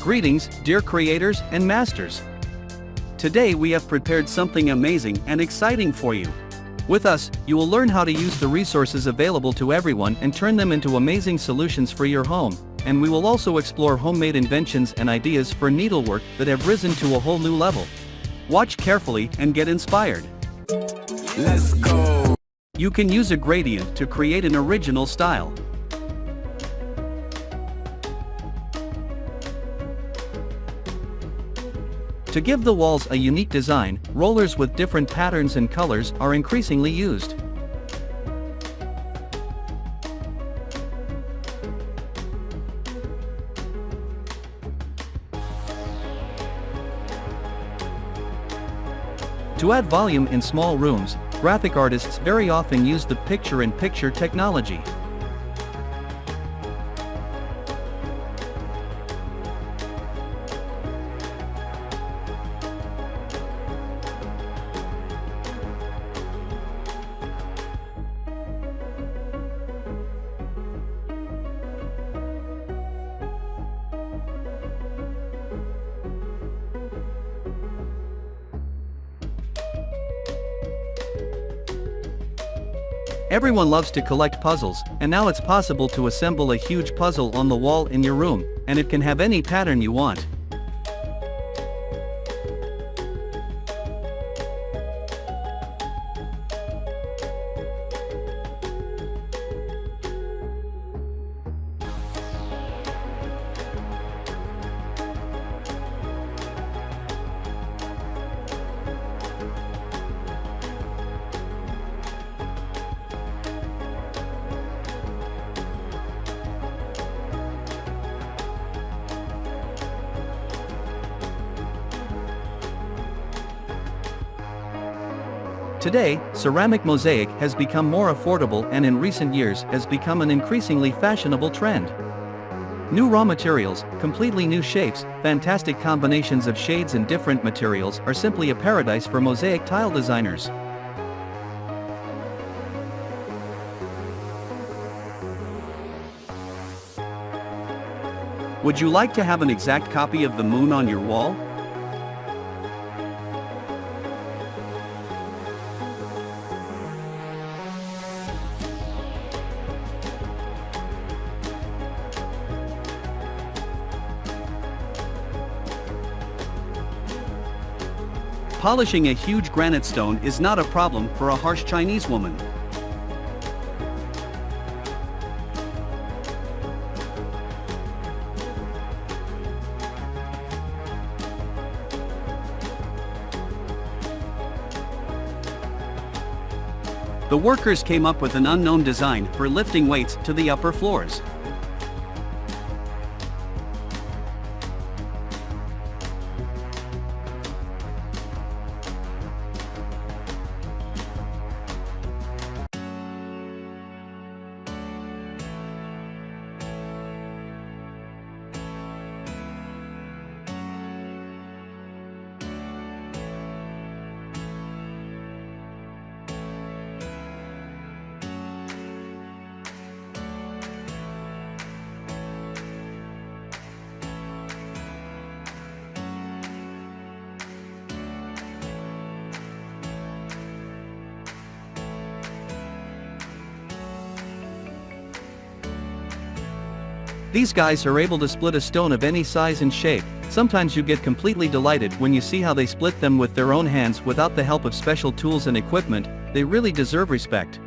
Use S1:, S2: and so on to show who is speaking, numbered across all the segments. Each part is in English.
S1: Greetings, dear creators and masters. Today we have prepared something amazing and exciting for you. With us, you will learn how to use the resources available to everyone and turn them into amazing solutions for your home, and we will also explore homemade inventions and ideas for needlework that have risen to a whole new level. Watch carefully and get inspired.
S2: Let's go!
S1: You can use a gradient to create an original style. To give the walls a unique design, rollers with different patterns and colors are increasingly used. To add volume in small rooms, graphic artists very often use the picture-in-picture technology. Everyone loves to collect puzzles, and now it's possible to assemble a huge puzzle on the wall in your room, and it can have any pattern you want. Today, ceramic mosaic has become more affordable and in recent years has become an increasingly fashionable trend. New raw materials, completely new shapes, fantastic combinations of shades and different materials are simply a paradise for mosaic tile designers. Would you like to have an exact copy of the moon on your wall? Polishing a huge granite stone is not a problem for a harsh Chinese woman. The workers came up with an unknown design for lifting weights to the upper floors. These guys are able to split a stone of any size and shape. Sometimes you get completely delighted when you see how they split them with their own hands without the help of special tools and equipment. They really deserve respect.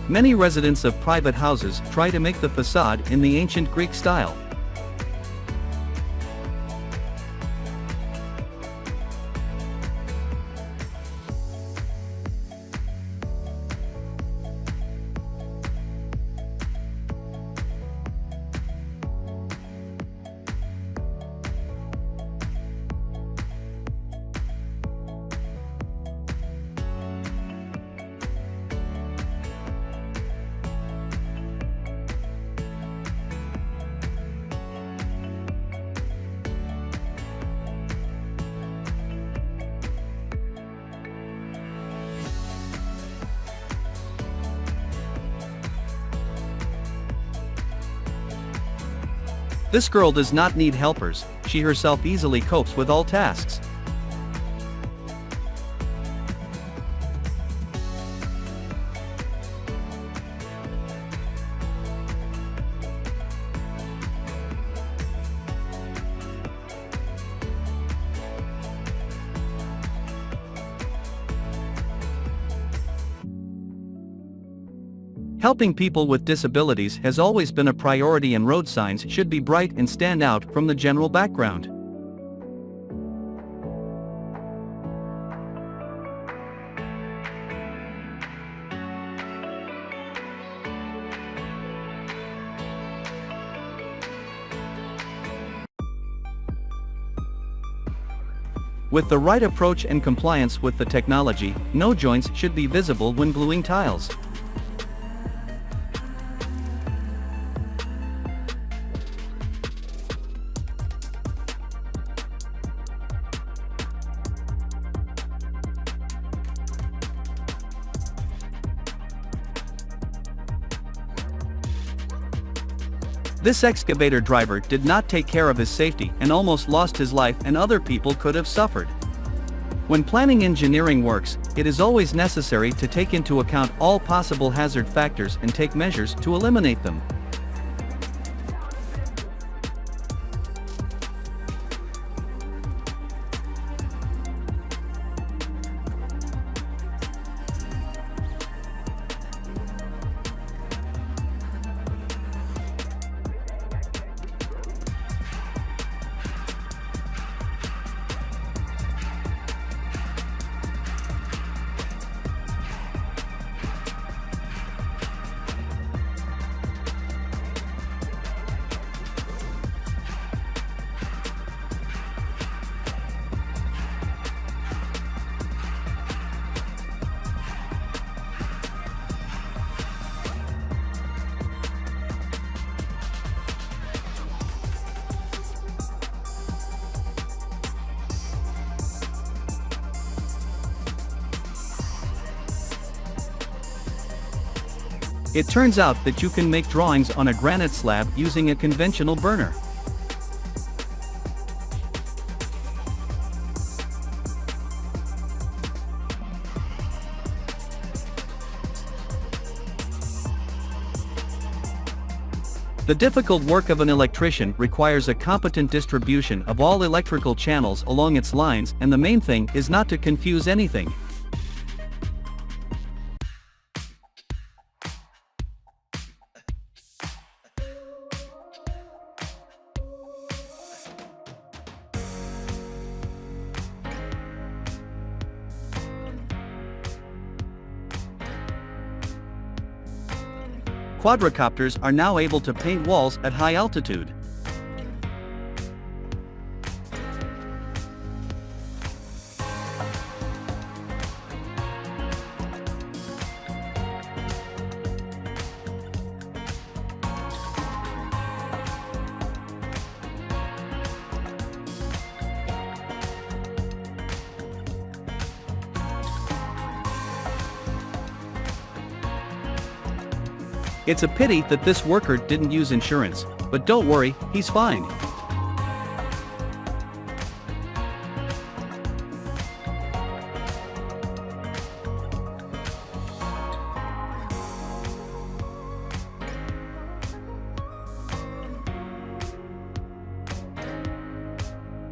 S1: Many residents of private houses try to make the facade in the ancient Greek style. This girl does not need helpers, she herself easily copes with all tasks. Helping people with disabilities has always been a priority, and road signs should be bright and stand out from the general background. With the right approach and compliance with the technology, no joints should be visible when gluing tiles. This excavator driver did not take care of his safety and almost lost his life, and other people could have suffered. When planning engineering works, it is always necessary to take into account all possible hazard factors and take measures to eliminate them. It turns out that you can make drawings on a granite slab using a conventional burner. The difficult work of an electrician requires a competent distribution of all electrical channels along its lines, and the main thing is not to confuse anything. Quadricopters are now able to paint walls at high altitude. It's a pity that this worker didn't use insurance, but don't worry, he's fine.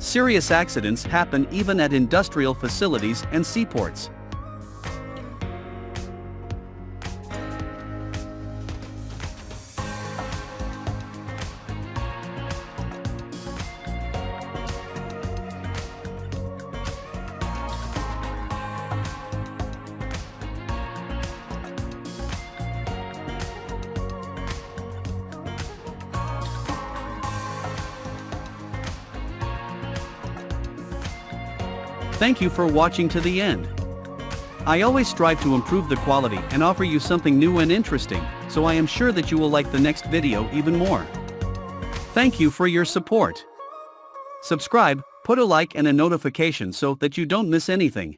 S1: Serious accidents happen even at industrial facilities and seaports. Thank you for watching to the end. I always strive to improve the quality and offer you something new and interesting, so I am sure that you will like the next video even more. Thank you for your support. Subscribe, put a like and a notification so that you don't miss anything.